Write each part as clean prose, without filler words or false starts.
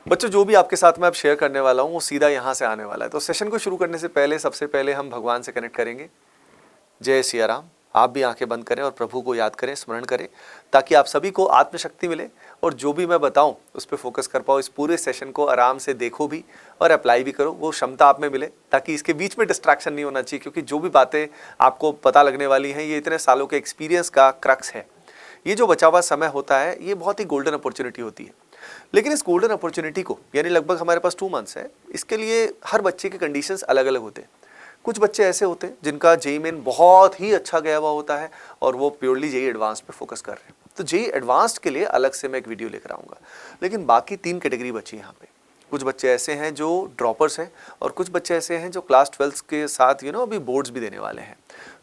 बच्चों, जो भी आपके साथ में अब शेयर करने वाला हूँ वो सीधा यहाँ से आने वाला है। तो सेशन को शुरू करने से पहले सबसे पहले हम भगवान से कनेक्ट करेंगे। जय सिया राम। आप भी आंखें बंद करें और प्रभु को याद करें, स्मरण करें, ताकि आप सभी को आत्मशक्ति मिले और जो भी मैं बताऊं उस पर फोकस कर पाओ। इस पूरे सेशन को आराम से देखो भी और अप्लाई भी करो, वो क्षमता आप में मिले, ताकि इसके बीच में डिस्ट्रैक्शन नहीं होना चाहिए। क्योंकि जो भी बातें आपको पता लगने वाली हैं ये इतने सालों के एक्सपीरियंस का क्रक्स है। ये जो बचा हुआ समय होता है ये बहुत ही गोल्डन अपॉर्चुनिटी होती है। लेकिन इस गोल्डन अपॉर्चुनिटी को, यानी लगभग हमारे पास 2 मंथ्स है, इसके लिए हर बच्चे के कंडीशंस अलग अलग होते हैं। कुछ बच्चे ऐसे होते हैं जिनका जेईई मेन बहुत ही अच्छा गया हुआ होता है और वो प्योरली जेईई एडवांस पे फोकस कर रहे हैं, तो जेईई एडवांस्ड के लिए अलग से मैं एक वीडियो लेकर आऊँगा। लेकिन बाकी 3 कैटेगरी बची यहाँ पे। कुछ बच्चे ऐसे हैं जो ड्रॉपर्स हैं और कुछ बच्चे ऐसे हैं जो क्लास 12 के साथ अभी बोर्ड्स भी देने वाले हैं।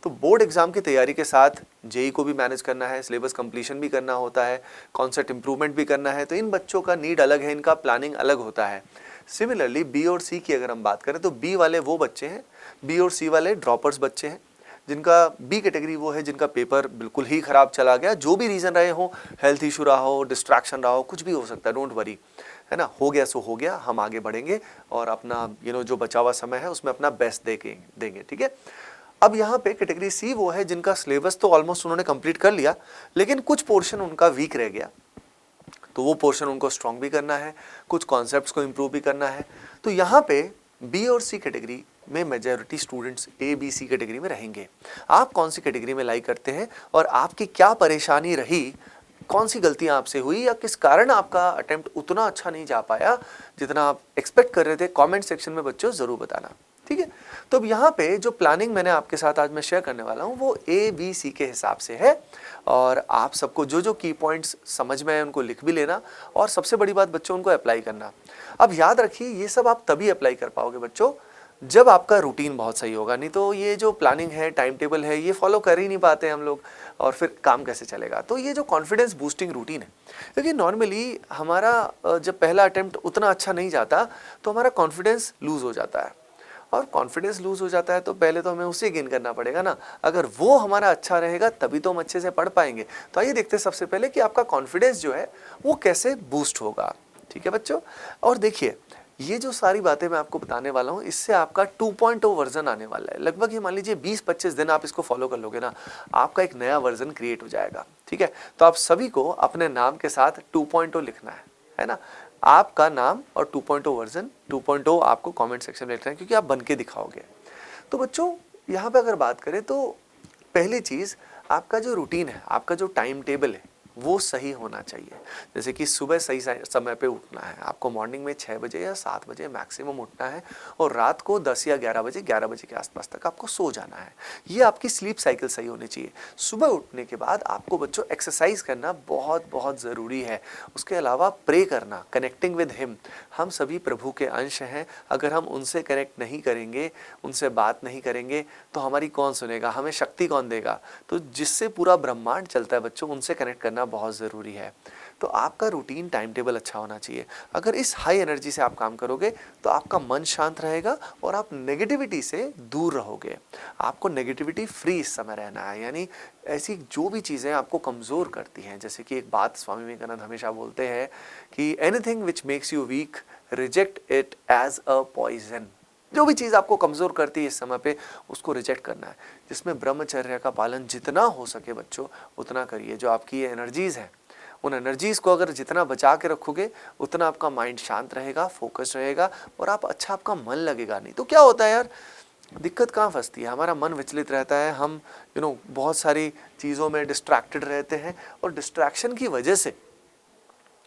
तो बोर्ड एग्जाम की तैयारी के साथ जेईई को भी मैनेज करना है, सिलेबस कंप्लीशन भी करना होता है, कॉन्सेप्ट इंप्रूवमेंट भी करना है। तो इन बच्चों का नीड अलग है, इनका प्लानिंग अलग होता है। सिमिलरली बी और सी की अगर हम बात करें तो बी वाले वो बच्चे हैं, बी और सी वाले ड्रॉपर्स बच्चे हैं, जिनका बी कैटेगरी वो है जिनका पेपर बिल्कुल ही खराब चला गया, जो भी रीज़न रहे हो, हेल्थ इशू रहा हो, डिस्ट्रैक्शन रहा हो, कुछ भी हो सकता है, डोंट वरी, है ना। हो गया सो हो गया, हम आगे बढ़ेंगे और अपना जो बचा हुआ समय है उसमें अपना बेस्ट देंगे, ठीक है। अब यहाँ पे कैटेगरी सी वो है जिनका सिलेबस तो ऑलमोस्ट उन्होंने कंप्लीट कर लिया, लेकिन कुछ पोर्शन उनका वीक रह गया, तो वो पोर्शन उनको स्ट्रॉन्ग भी करना है, कुछ कॉन्सेप्ट्स को इम्प्रूव भी करना है। तो यहाँ पे बी और सी कैटेगरी में majority students A B C category में रहेंगे। आप कौन सी कैटेगरी में लाइक करते हैं और आपकी क्या परेशानी रही, कौन सी गलतियां आपसे हुई या किस कारण आपका अटेम्प्ट उतना अच्छा नहीं जा पाया जितना आप एक्सपेक्ट कर रहे थे, कमेंट सेक्शन में बच्चों ज़रूर बताना, ठीक है। तो अब यहाँ पे जो प्लानिंग मैंने आपके साथ आज मैं शेयर करने वाला हूँ वो ए बी सी के हिसाब से है और आप सबको जो जो की पॉइंट्स समझ में आए उनको लिख भी लेना और सबसे बड़ी बात बच्चों उनको अप्लाई करना। अब याद रखिए ये सब आप तभी अप्लाई कर पाओगे बच्चों जब आपका रूटीन बहुत सही होगा, नहीं तो ये जो प्लानिंग है, टाइम टेबल है, ये फॉलो कर ही नहीं पाते हम लोग और फिर काम कैसे चलेगा। तो ये जो कॉन्फिडेंस बूस्टिंग रूटीन है, क्योंकि नॉर्मली हमारा जब पहला अटेम्प्ट उतना अच्छा नहीं जाता तो हमारा कॉन्फिडेंस लूज़ हो जाता है और कॉन्फिडेंस लूज़ हो जाता है तो पहले तो हमें उसे गेन करना पड़ेगा ना। अगर वो हमारा अच्छा रहेगा तभी तो हम अच्छे से पढ़ पाएंगे। तो आइए देखते हैं सबसे पहले कि आपका कॉन्फिडेंस जो है वो कैसे बूस्ट होगा, ठीक है बच्चों। और देखिए ये जो सारी बातें मैं आपको बताने वाला हूँ इससे आपका 2.0 वर्जन आने वाला है। लगभग ये मान लीजिए 20-25 दिन आप इसको फॉलो कर लोगे ना, आपका एक नया वर्जन क्रिएट हो जाएगा, ठीक है। तो आप सभी को अपने नाम के साथ 2.0 लिखना है ना। आपका नाम और 2.0 वर्जन 2.0 आपको कमेंट सेक्शन में लिखना है, क्योंकि आप बन के दिखाओगे। तो बच्चों यहाँ पे अगर बात करें तो पहली चीज़, आपका जो रूटीन है, आपका जो टाइम टेबल है वो सही होना चाहिए। जैसे कि सुबह सही समय पे उठना है, आपको मॉर्निंग में 6 बजे या 7 बजे मैक्सिमम उठना है और रात को 10 या 11 बजे के आसपास तक आपको सो जाना है। ये आपकी स्लीप साइकिल सही होनी चाहिए। सुबह उठने के बाद आपको बच्चों एक्सरसाइज करना बहुत बहुत ज़रूरी है। उसके अलावा प्रे करना, कनेक्टिंग विद हिम। हम सभी प्रभु के अंश हैं, अगर हम उनसे कनेक्ट नहीं करेंगे, उनसे बात नहीं करेंगे तो हमारी कौन सुनेगा, हमें शक्ति कौन देगा। तो जिससे पूरा ब्रह्मांड चलता है बच्चों, उनसे कनेक्ट करना बहुत ज़रूरी है। तो आपका रूटीन टाइम टेबल अच्छा होना चाहिए। अगर इस हाई एनर्जी से आप काम करोगे तो आपका मन शांत रहेगा और आप नेगेटिविटी से दूर रहोगे। आपको नेगेटिविटी फ्री इस समय रहना है, यानी ऐसी जो भी चीज़ें आपको कमज़ोर करती हैं, जैसे कि एक बात स्वामी विवेकानंद हमेशा बोलते हैं कि anything which makes you weak reject it as a poison. जो भी चीज़ आपको कमज़ोर करती है इस समय पे उसको रिजेक्ट करना है। जिसमें ब्रह्मचर्य का पालन जितना हो सके बच्चों उतना करिए। जो आपकी ये एनर्जीज़ हैं उन एनर्जीज़ को अगर जितना बचा के रखोगे उतना आपका माइंड शांत रहेगा, फोकस रहेगा और आपका मन लगेगा नहीं। तो क्या होता है यार, दिक्कत कहाँ फंसती है, हमारा मन विचलित रहता है, हम बहुत सारी चीज़ों में डिस्ट्रैक्टेड रहते हैं और डिस्ट्रैक्शन की वजह से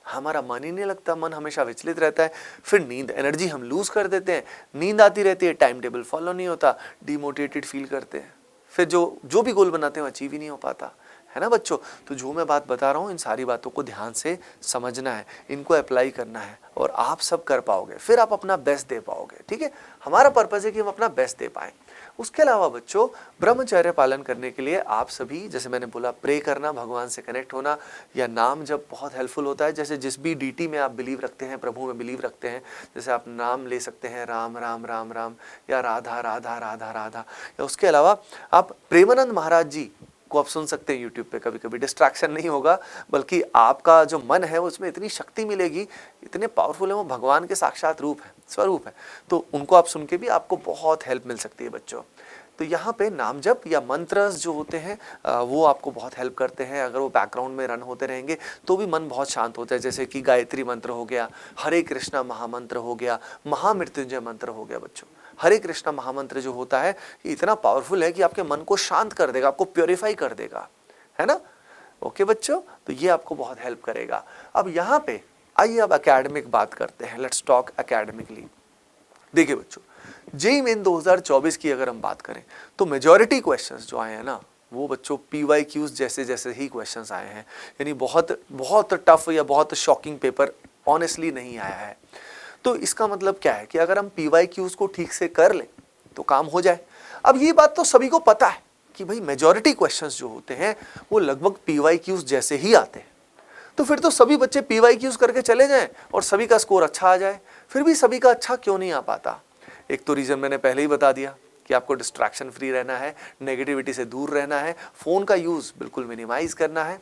हमारा मन ही नहीं लगता, मन हमेशा विचलित रहता है। फिर नींद, एनर्जी हम लूज़ कर देते हैं, नींद आती रहती है, टाइम टेबल फॉलो नहीं होता, डिमोटिवेटेड फील करते हैं, फिर जो भी गोल बनाते हैं वो अचीव ही नहीं हो पाता, है ना बच्चों। तो जो मैं बात बता रहा हूँ इन सारी बातों को ध्यान से समझना है, इनको अप्लाई करना है और आप सब कर पाओगे, फिर आप अपना बेस्ट दे पाओगे, ठीक है। हमारा पर्पज़ है कि हम अपना बेस्ट दे पाएँ। उसके अलावा बच्चों ब्रह्मचर्य पालन करने के लिए आप सभी, जैसे मैंने बोला, प्रे करना, भगवान से कनेक्ट होना या नाम जब बहुत हेल्पफुल होता है। जैसे जिस भी डीटी में आप बिलीव रखते हैं, प्रभु में बिलीव रखते हैं, जैसे आप नाम ले सकते हैं राम राम राम राम या राधा राधा राधा राधा। या उसके अलावा आप प्रेमानंद महाराज जी को आप सुन सकते हैं यूट्यूब पे, कभी कभी डिस्ट्रैक्शन नहीं होगा, बल्कि आपका जो मन है उसमें इतनी शक्ति मिलेगी, इतने पावरफुल है वो, भगवान के साक्षात रूप है, स्वरूप है, तो उनको आप सुन के भी आपको बहुत हेल्प मिल सकती है बच्चों। तो यहाँ पे नाम जप या मंत्र जो होते हैं वो आपको बहुत हेल्प करते हैं। अगर वो बैकग्राउंड में रन होते रहेंगे तो भी मन बहुत शांत होता है, जैसे कि गायत्री मंत्र हो गया, हरे कृष्णा महामंत्र हो गया, महामृत्युंजय मंत्र हो गया बच्चों। हरे कृष्णा महामंत्र जो होता है ये इतना पावरफुल है कि आपके मन को शांत कर देगा, आपको प्योरीफाई कर देगा, है ना। ओके बच्चों, तो ये आपको बहुत हेल्प करेगा। अब यहाँ पे आइए अब एकेडमिक बात करते हैं, लेट्स टॉक एकेडमिकली। देखिए बच्चों, जेईई मेन 2024 की अगर हम बात करें तो मेजॉरिटी क्वेश्चंस जो आए हैं ना वो बच्चों PYQs जैसे जैसे ही क्वेश्चंस आए हैं, यानी बहुत बहुत टफ या बहुत शॉकिंग पेपर ऑनेस्टली नहीं आया है। तो इसका मतलब क्या है कि अगर हम PYQs को ठीक से कर लें तो काम हो जाए। अब ये बात तो सभी को पता है कि भाई मेजॉरिटी क्वेश्चंस जो होते हैं वो लगभग PYQs जैसे ही आते हैं, तो फिर तो सभी बच्चे PYQs करके चले जाएं और सभी का स्कोर अच्छा आ जाए। फिर भी सभी का अच्छा क्यों नहीं आ पाता? एक तो रीज़न मैंने पहले ही बता दिया कि आपको डिस्ट्रैक्शन फ्री रहना है, नेगेटिविटी से दूर रहना है, फ़ोन का यूज़ बिल्कुल मिनिमाइज़ करना है,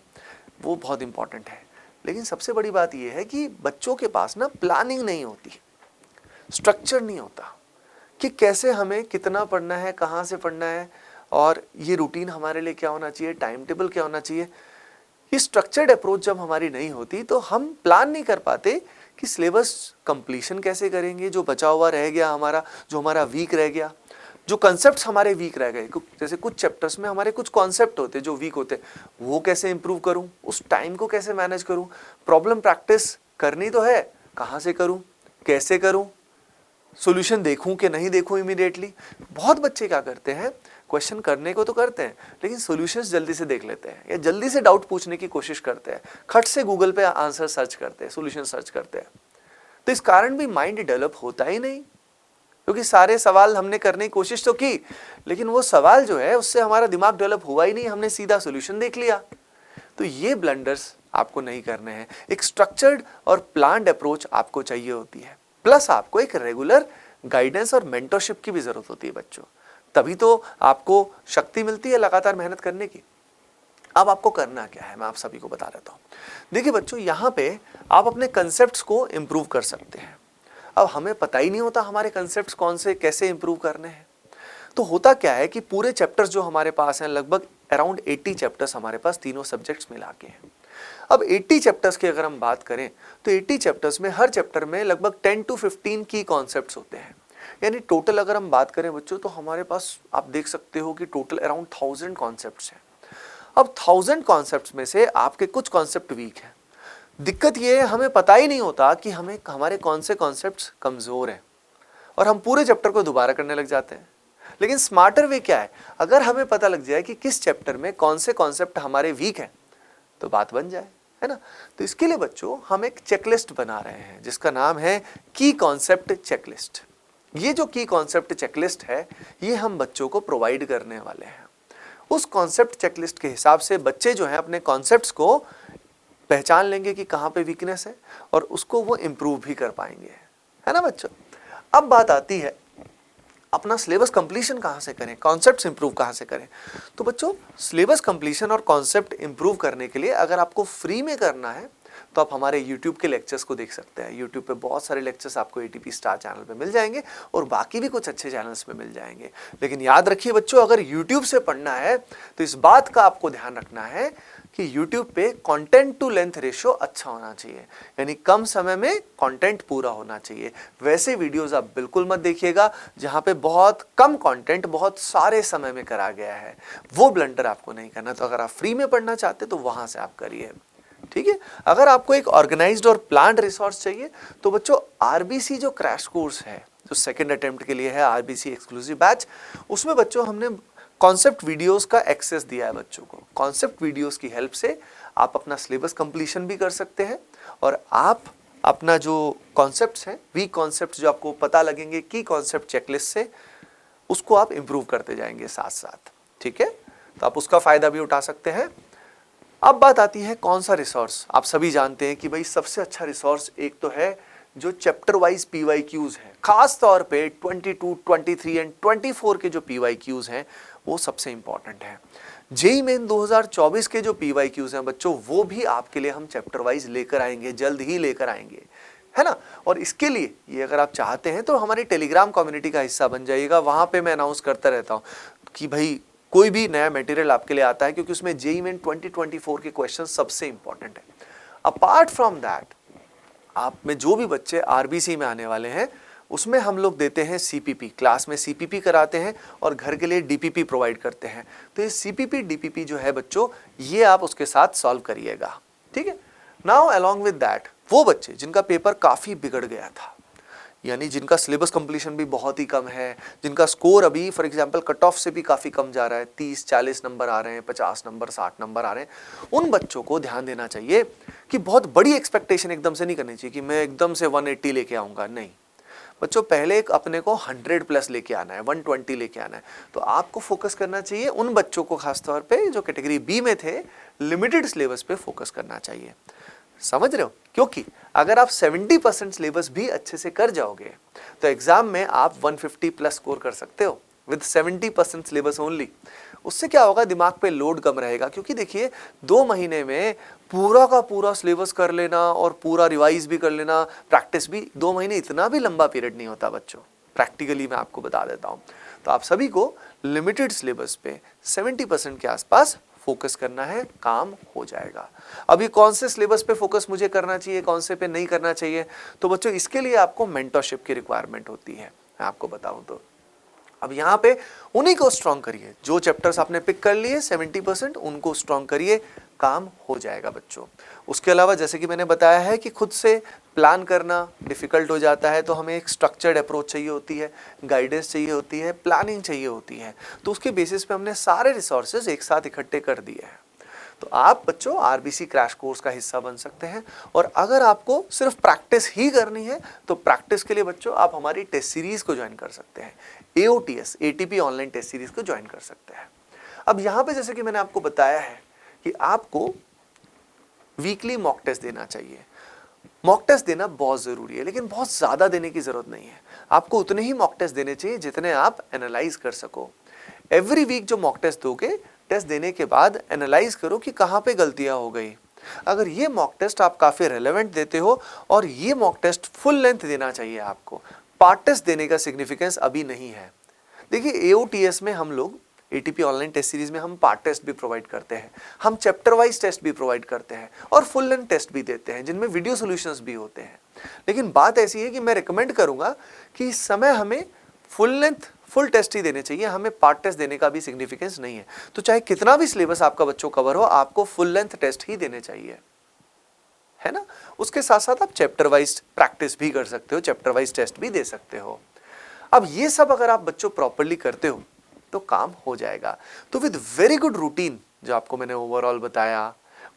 वो बहुत इंपॉर्टेंट है। लेकिन सबसे बड़ी बात यह है कि बच्चों के पास ना प्लानिंग नहीं होती, स्ट्रक्चर नहीं होता कि कैसे हमें कितना पढ़ना है, कहाँ से पढ़ना है, और ये रूटीन हमारे लिए क्या होना चाहिए, टाइम टेबल क्या होना चाहिए। ये स्ट्रक्चर्ड अप्रोच जब हमारी नहीं होती तो हम प्लान नहीं कर पाते कि सिलेबस कंप्लीशन कैसे करेंगे, जो बचा हुआ रह गया हमारा, जो हमारा वीक रह गया, जो कॉन्सेप्ट्स हमारे वीक रह गए, जैसे कुछ चैप्टर्स में हमारे कुछ कॉन्सेप्ट होते हैं जो वीक होते हैं, वो कैसे इंप्रूव करूं, उस टाइम को कैसे मैनेज करूं, प्रॉब्लम प्रैक्टिस करनी तो है, कहाँ से करूं, कैसे करूं, सॉल्यूशन देखूं कि नहीं देखूं इमीडिएटली। बहुत बच्चे क्या करते हैं, क्वेश्चन करने को तो करते हैं लेकिन सॉल्यूशंस जल्दी से देख लेते हैं या जल्दी से डाउट पूछने की कोशिश करते हैं, खट से गूगल पे आंसर सर्च करते हैं, सॉल्यूशन सर्च करते हैं। तो इस कारण भी माइंड डेवलप होता ही नहीं, क्योंकि सारे सवाल हमने करने की कोशिश तो की लेकिन वो सवाल जो है उससे हमारा दिमाग डेवलप हुआ ही नहीं, हमने सीधा सॉल्यूशन देख लिया। तो ये ब्लंडर्स आपको नहीं करने हैं। एक स्ट्रक्चर्ड और प्लान्ड अप्रोच आपको चाहिए होती है, प्लस आपको एक रेगुलर गाइडेंस और मेंटरशिप की भी जरूरत होती है बच्चों, तभी तो आपको शक्ति मिलती है लगातार मेहनत करने की। अब आपको करना क्या है मैं आप सभी को बता देता हूँ। देखिए बच्चों, यहाँ पे आप अपने कंसेप्ट्स को इम्प्रूव कर सकते हैं। अब हमें पता ही नहीं होता हमारे कंसेप्ट्स कौन से कैसे इम्प्रूव करने हैं। तो होता क्या है कि पूरे चैप्टर्स जो हमारे पास हैं, लगभग अराउंड 80 चैप्टर्स हमारे पास तीनों सब्जेक्ट्स मिला के हैं। अब 80 चैप्टर्स की अगर हम बात करें तो 80 चैप्टर्स में हर चैप्टर में लगभग 10 to 15 की कॉन्सेप्ट्स होते हैं, यानी टोटल अगर हम बात करें बच्चों तो हमारे पास आप देख सकते हो कि टोटल अराउंड 1000 कॉन्सेप्ट्स हैं। अब 1000 कॉन्सेप्ट्स में से आपके कुछ कॉन्सेप्ट वीक हैं। दिक्कत ये है हमें पता ही नहीं होता कि हमें हमारे कौन से कॉन्सेप्ट्स कमज़ोर हैं और हम पूरे चैप्टर को दोबारा करने लग जाते हैं। लेकिन स्मार्टर वे क्या है, अगर हमें पता लग जाए कि किस चैप्टर में कौन से कॉन्सेप्ट हमारे वीक हैं तो बात बन जाए, है ना। तो इसके लिए बच्चों हम एक चेकलिस्ट बना रहे हैं जिसका नाम है की कॉन्सेप्ट चेकलिस्ट। ये जो की कॉन्सेप्ट चेकलिस्ट है ये हम बच्चों को प्रोवाइड करने वाले हैं। उस कॉन्सेप्ट चेकलिस्ट के हिसाब से बच्चे जो हैं अपने कॉन्सेप्ट्स को पहचान लेंगे कि कहाँ पे वीकनेस है और उसको वो इम्प्रूव भी कर पाएंगे, है ना बच्चों। अब बात आती है अपना सिलेबस कंप्लीशन कहाँ से करें, कॉन्सेप्ट्स इंप्रूव कहाँ से करें। तो बच्चों सिलेबस कंप्लीशन और कॉन्सेप्ट इंप्रूव करने के लिए अगर आपको फ्री में करना है तो आप हमारे YouTube के लेक्चर्स को देख सकते हैं। YouTube पे बहुत सारे लेक्चर्स आपको ATP स्टार चैनल पे मिल जाएंगे और बाकी भी कुछ अच्छे चैनल्स पे मिल जाएंगे। लेकिन याद रखिए बच्चों, अगर YouTube से पढ़ना है तो इस बात का आपको ध्यान रखना है कि YouTube पे कंटेंट टू लेंथ रेशियो अच्छा होना चाहिए, यानी कम समय में कंटेंट पूरा होना चाहिए। वैसे वीडियोस आप बिल्कुल मत देखिएगा जहाँ पे बहुत कम कंटेंट बहुत सारे समय में करा गया है, वो ब्लंडर आपको नहीं करना। तो अगर आप फ्री में पढ़ना चाहते तो वहाँ से आप करिए, ठीक है। अगर आपको एक ऑर्गेनाइज्ड और प्लान्ड रिसोर्स चाहिए तो बच्चों RBC जो क्रैश कोर्स है जो सेकंड अटेम्प्ट के लिए है, RBC एक्सक्लूसिव बैच, उसमें बच्चों हमने कॉन्सेप्ट वीडियोस का एक्सेस दिया है बच्चों को। कॉन्सेप्ट वीडियोस की हेल्प से आप अपना सिलेबस कंप्लीशन भी कर सकते हैं और आप अपना जो कॉन्सेप्ट्स हैं, वीक कॉन्सेप्ट्स जो आपको पता लगेंगे की कॉन्सेप्ट चेकलिस्ट से, उसको आप इम्प्रूव करते जाएंगे साथ साथ, ठीक है। तो आप उसका फायदा भी उठा सकते हैं। अब बात आती है कौन सा रिसोर्स। आप सभी जानते हैं कि भाई सबसे अच्छा रिसोर्स एक तो है जो चैप्टर वाइज PYQs है, खास तौर पे 22, 23 एंड 24 के जो PYQs हैं वो सबसे इंपॉर्टेंट है। जेई मेन 2024 के जो PYQs हैं बच्चों, वो भी आपके लिए हम चैप्टर वाइज लेकर आएंगे, जल्द ही लेकर आएंगे, है ना। और इसके लिए ये अगर आप चाहते हैं तो हमारी टेलीग्राम कम्युनिटी का हिस्सा बन जाइएगा। वहां पे मैं अनाउंस करता रहता हूँ कि भाई कोई भी नया मटेरियल आपके लिए आता है, क्योंकि उसमें जेई मेन 2024 के क्वेश्चन सबसे इंपॉर्टेंट है। अपार्ट फ्रॉम दैट, आप में जो भी बच्चे आरबीसी में आने वाले हैं उसमें हम लोग देते हैं सीपीपी, क्लास में सीपीपी कराते हैं और घर के लिए डीपीपी प्रोवाइड करते हैं। तो ये सीपीपी डीपीपी जो है बच्चों, ये आप उसके साथ सॉल्व करिएगा, ठीक है। नाउ अलोंग विद दैट, वो बच्चे जिनका पेपर काफ़ी बिगड़ गया था, यानी जिनका सिलेबस कंप्लीशन भी बहुत ही कम है, जिनका स्कोर अभी फॉर एग्जांपल कट ऑफ से भी काफ़ी कम जा रहा है, 30-40 नंबर आ रहे हैं, 50 नंबर 60 नंबर आ रहे हैं, उन बच्चों को ध्यान देना चाहिए कि बहुत बड़ी एक्सपेक्टेशन एकदम से नहीं करनी चाहिए कि मैं एकदम से 180 लेके आऊँगा। नहीं बच्चों, पहले एक अपने को 100 प्लस लेके आना है, 120 लेके आना है। तो आपको फोकस करना चाहिए उन बच्चों को, खासतौर पे जो कैटेगरी बी में थे, लिमिटेड सिलेबस पे फोकस करना चाहिए। समझ रहे हो? क्योंकि अगर आप 70% सिलेबस भी अच्छे से कर जाओगे तो एग्जाम में आप 150 प्लस स्कोर कर सकते हो विद 70% सिलेबस ओनली। उससे क्या होगा, दिमाग पे लोड कम रहेगा। क्योंकि देखिए 2 महीने में पूरा का पूरा सिलेबस कर लेना और पूरा रिवाइज भी कर लेना, प्रैक्टिस भी, 2 महीने इतना भी लंबा पीरियड नहीं होता बच्चों, प्रैक्टिकली मैं आपको बता देता हूँ। तो आप सभी को लिमिटेड सिलेबस पे 70% के आसपास फोकस करना है, काम हो जाएगा। अभी कौन से सिलेबस पे फोकस मुझे करना चाहिए, कौन से पे नहीं करना चाहिए, तो बच्चों इसके लिए आपको मेंटरशिप की रिक्वायरमेंट होती है। मैं आपको बताऊं तो अब यहाँ पे उन्हीं को स्ट्रॉन्ग करिए, जो चैप्टर्स आपने पिक कर लिए 70% उनको स्ट्रॉन्ग करिए, काम हो जाएगा बच्चों। उसके अलावा जैसे कि मैंने बताया है कि खुद से प्लान करना डिफ़िकल्ट हो जाता है, तो हमें एक स्ट्रक्चर्ड अप्रोच चाहिए होती है, गाइडेंस चाहिए होती है, प्लानिंग चाहिए होती है। तो उसके बेसिस पे हमने सारे रिसोर्सेज एक साथ इकट्ठे कर दिए हैं। तो आप बच्चों आरबीसी क्रैश कोर्स का हिस्सा बन सकते हैं। और अगर आपको सिर्फ प्रैक्टिस ही करनी है तो प्रैक्टिस के लिए बच्चों आप हमारी टेस्ट सीरीज को ज्वाइन कर सकते हैं, AOTS ATP online test series को ज्वाइन कर सकते हैं। अब यहाँ पे जैसे कि मैंने आपको बताया है कि आपको वीकली मॉक टेस्ट देना चाहिए। मॉक टेस्ट देना बहुत ज़रूरी है, लेकिन बहुत ज़्यादा देने की ज़रूरत नहीं है। आपको उतने ही मॉक टेस्ट देने चाहिए जितने आप एनालाइज कर सको। एवरी वीक जो मॉक टेस्ट दोगे, टेस्ट देने के बाद एनालाइज करो कि कहाँ पे गलतियाँ हो गई। अगर ये मॉक टेस्ट आप काफ़ी रेलेवेंट देते हो, और ये मॉक टेस्ट फुल लेंथ देना चाहिए आपको, पार्ट टेस्ट देने का सिग्निफिकेंस अभी नहीं है। देखिए AOTS में हम लोग ATP ऑनलाइन टेस्ट सीरीज में हम पार्ट टेस्ट भी प्रोवाइड करते हैं, हम चैप्टर वाइज टेस्ट भी प्रोवाइड करते हैं और फुल लेंथ टेस्ट भी देते हैं जिनमें वीडियो सॉल्यूशंस भी होते हैं। लेकिन बात ऐसी है कि मैं रिकमेंड करूंगा कि इस समय हमें फुल टेस्ट ही देने चाहिए, हमें पार्ट टेस्ट देने का भी सिग्निफिकेंस नहीं है। तो चाहे कितना भी सिलेबस आपका बच्चों कवर हो, आपको फुल लेंथ टेस्ट ही देने चाहिए, है ना। उसके साथ साथ आप चैप्टर वाइज प्रैक्टिस भी कर सकते हो, चैप्टर वाइज टेस्ट भी दे सकते हो। अब ये सब अगर आप बच्चों प्रॉपरली करते हो तो काम हो जाएगा। तो विद वेरी गुड रूटीन जो आपको मैंने ओवरऑल बताया,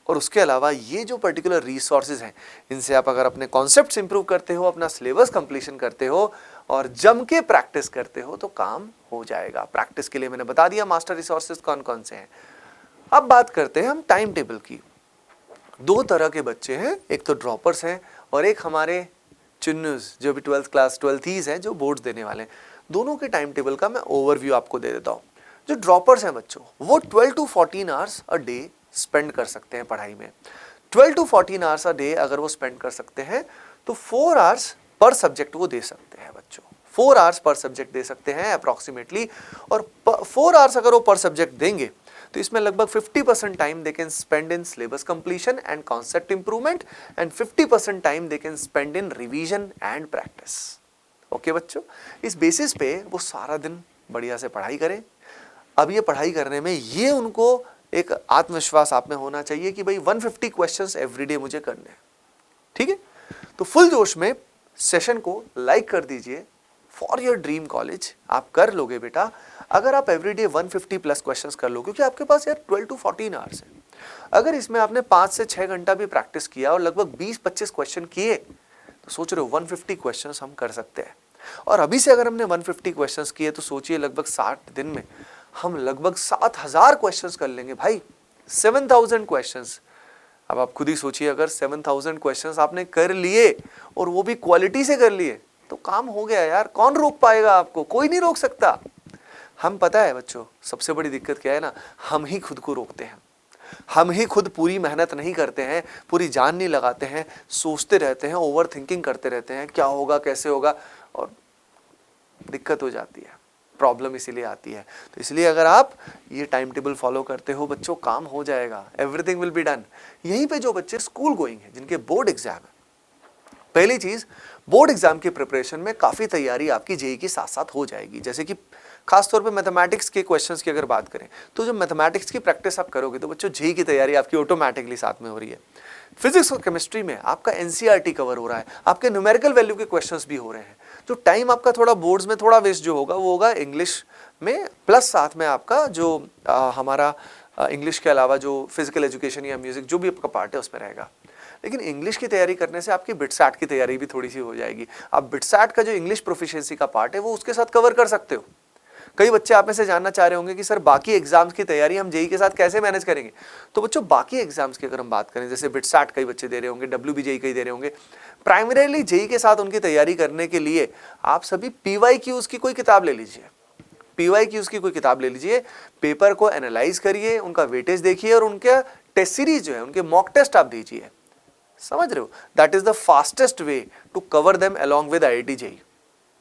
और उसके अलावा ये जो पर्टिकुलर रिसोर्सेज हैं, इनसे आप अगर अपने कॉन्सेप्ट्स इंप्रूव करते हो, अपना सिलेबस कंप्लीशन करते हो और जम के प्रैक्टिस करते हो तो काम हो जाएगा। प्रैक्टिस के लिए मैंने बता दिया मास्टर रिसोर्सेज कौन कौन से हैं। अब बात करते हैं हम टाइम टेबल की। 2 तरह के बच्चे हैं, एक तो ड्रॉपर्स हैं और एक हमारे चुन्नूस जो भी 12th क्लास 12th हैं जो बोर्ड्स देने वाले हैं। दोनों के टाइम टेबल का मैं ओवरव्यू आपको दे देता हूँ। जो ड्रॉपर्स हैं बच्चों, वो 12 to 14 hours a day spend कर सकते हैं पढ़ाई में। 12 to 14 आवर्स अ डे अगर वो स्पेंड कर सकते हैं तो 4 आवर्स पर सब्जेक्ट वो दे सकते हैं बच्चों, 4 आवर्स पर सब्जेक्ट दे सकते हैं अप्रॉक्सीमेटली। और 4 आवर्स अगर वो पर सब्जेक्ट देंगे तो इसमें लगभग 50% time they can spend in syllabus completion and concept improvement and 50% time they can spend in revision and practice. Okay बच्चों, इस बेसिस पे वो सारा दिन बढ़िया से पढ़ाई करें। अब ये पढ़ाई करने में ये उनको एक आत्मविश्वास आप में होना चाहिए कि भाई 150 क्वेश्चंस एवरीडे मुझे करने हैं, ठीक है। तो फुल जोश में सेशन को लाइक कर दीजिए फॉर योर ड्रीम कॉलेज। आप कर लोगे बेटा अगर आप एवरीडे 150 प्लस क्वेश्चंस कर लो, क्योंकि आपके पास यार 12 to 14 आवर्स है। अगर इसमें आपने 5 से 6 घंटा भी प्रैक्टिस किया और लगभग 20-25 क्वेश्चन किए तो सोच रहे हो 150 क्वेश्चंस हम कर सकते हैं। और अभी से अगर हमने 150 क्वेश्चंस किए तो सोचिए लगभग 60 दिन में हम लगभग 7000 क्वेश्चंस कर लेंगे भाई, 7000 क्वेश्चंस। अब आप खुद ही सोचिए अगर 7000 क्वेश्चंस आपने कर लिए और वो भी क्वालिटी से कर लिए तो काम हो गया यार। कौन रोक पाएगा आपको? कोई नहीं रोक सकता। हम, पता है बच्चों, सबसे बड़ी दिक्कत क्या है ना, हम ही खुद को रोकते हैं। हम ही खुद पूरी मेहनत नहीं करते हैं, पूरी जान नहीं लगाते हैं, सोचते रहते हैं, ओवर थिंकिंग करते रहते हैं, क्या होगा कैसे होगा, और दिक्कत हो जाती है, प्रॉब्लम इसीलिए आती है। तो इसलिए अगर आप ये टाइम टेबल फॉलो करते हो बच्चों, काम हो जाएगा, एवरीथिंग विल बी डन। यहीं पे जो बच्चे स्कूल गोइंग हैं, जिनके बोर्ड एग्जाम है, पहली चीज, बोर्ड एग्जाम की प्रिपरेशन में काफी तैयारी आपकी जेईई के साथ साथ हो जाएगी। जैसे कि खासतौर पे मैथमेटिक्स के क्वेश्चंस की अगर बात करें, तो जब मैथमेटिक्स की प्रैक्टिस आप करोगे तो बच्चों जेईई की तैयारी आपकी ऑटोमेटिकली साथ में हो रही है। फिजिक्स और केमिस्ट्री में आपका एनसीईआरटी कवर हो रहा है, आपके न्यूमेरिकल वैल्यू के क्वेश्चंस भी हो रहे हैं। जो टाइम आपका थोड़ा बोर्ड्स में थोड़ा वेस्ट जो होगा वो होगा इंग्लिश में, प्लस साथ में आपका जो हमारा इंग्लिश के अलावा जो फिजिकल एजुकेशन या म्यूजिक जो भी आपका पार्ट है उसमें रहेगा। लेकिन इंग्लिश की तैयारी करने से आपकी बिटसैट की तैयारी भी थोड़ी सी हो जाएगी। आप बिटसैट का जो इंग्लिश प्रोफिशिएंसी का पार्ट है वो उसके साथ कवर कर सकते हो। कई बच्चे आप में से जानना चाह रहे होंगे कि सर बाकी एग्जाम्स की तैयारी हम जेईई के साथ कैसे मैनेज करेंगे। तो बच्चों बाकी एग्जाम्स की अगर हम बात करें, जैसे बिटसैट कई बच्चे दे रहे होंगे, WBJEE कई दे रहे होंगे, प्राइमरीली जेईई के साथ उनकी तैयारी करने के लिए आप सभी PYQs की कोई किताब ले लीजिए। PYQs की कोई किताब ले लीजिए, पेपर को एनालाइज करिए, उनका वेटेज देखिए और उनके टेस्ट सीरीज जो है, उनके मॉक टेस्ट आप दीजिए। समझ रहे हो? That is the fastest way to cover them along with IIT JEE,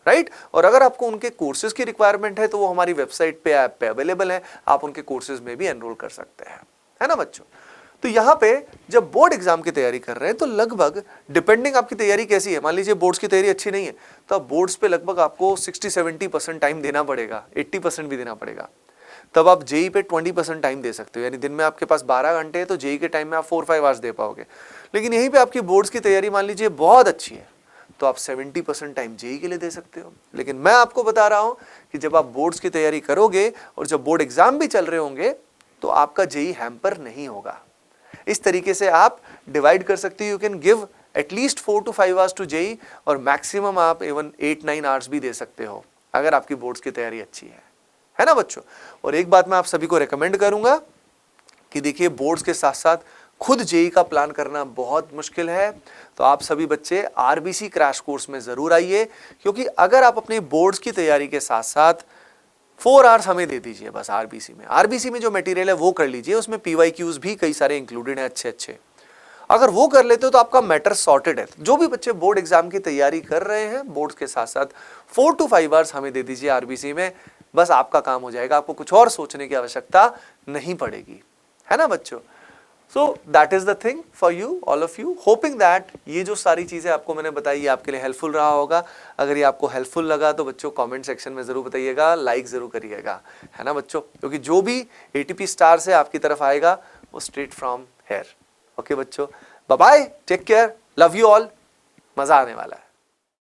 right. और अगर आपको उनके कोर्सेज की रिक्वायरमेंट है तो वो हमारी वेबसाइट पे, ऐप पे अवेलेबल है, आप उनके कोर्सेज में भी एनरोल कर सकते हैं, है ना बच्चों। तो यहाँ पे जब बोर्ड एग्जाम की तैयारी कर रहे हैं तो लगभग डिपेंडिंग आपकी तैयारी कैसी है, मान लीजिए बोर्ड्स की तैयारी अच्छी नहीं है तो आप बोर्ड्स पे लगभग आपको 60-70% टाइम देना पड़ेगा, 80% भी देना पड़ेगा। तब आप जेईई पे 20% टाइम दे सकते हो, यानी दिन में आपके पास 12 घंटे है तो जेईई के टाइम में आप 4-5 आवर्स दे पाओगे। लेकिन यहीं पे आपकी बोर्ड्स की तैयारी मान लीजिए बहुत अच्छी है तो आप 70% टाइम जेईई के लिए दे सकते हो। लेकिन मैं आपको बता रहा हूं कि जब आप बोर्ड्स की तैयारी करोगे और जब बोर्ड एग्जाम भी चल रहे होंगे तो आपका जेईई हैम्पर नहीं होगा। इस तरीके से आप डिवाइड कर सकते हो। You can give at least 4 to 5 hours to JEE और मैक्सिमम आप इवन 8-9 आवर्स भी दे सकते हो अगर आपकी बोर्ड्स की तैयारी अच्छी है ना बच्चों। और एक बात मैं आप सभी को रेकमेंड करूंगा कि देखिए बोर्ड्स के साथ साथ खुद जेईई का प्लान करना बहुत मुश्किल है, तो आप सभी बच्चे आरबीसी क्रैश कोर्स में जरूर आइए, क्योंकि अगर आप अपने बोर्ड्स की तैयारी के साथ साथ 4 आवर्स हमें दे दीजिए बस आरबीसी में जो मटेरियल है वो कर लीजिए, उसमें PYQs भी कई सारे इंक्लूडेड हैं अच्छे। अगर वो कर लेते हो तो आपका मैटर सॉर्टेड है। जो भी बच्चे बोर्ड एग्जाम की तैयारी कर रहे हैं बोर्ड्स के साथ साथ 4 to 5 आवर्स हमें दे दीजिए आरबीसी में, बस आपका काम हो जाएगा, आपको कुछ और सोचने की आवश्यकता नहीं पड़ेगी, है ना बच्चों। So that is the thing for you, all of you, hoping that ये जो सारी चीजें आपको मैंने बताई ये आपके लिए हेल्पफुल रहा होगा। अगर ये आपको हेल्पफुल लगा तो बच्चों कमेंट सेक्शन में जरूर बताइएगा, लाइक जरूर करिएगा, है ना बच्चों, क्योंकि जो भी ATP स्टार से आपकी तरफ आएगा वो स्ट्रेट फ्रॉम हेयर। ओके बच्चों, bye bye, take care, love you all, मजा आने वाला है।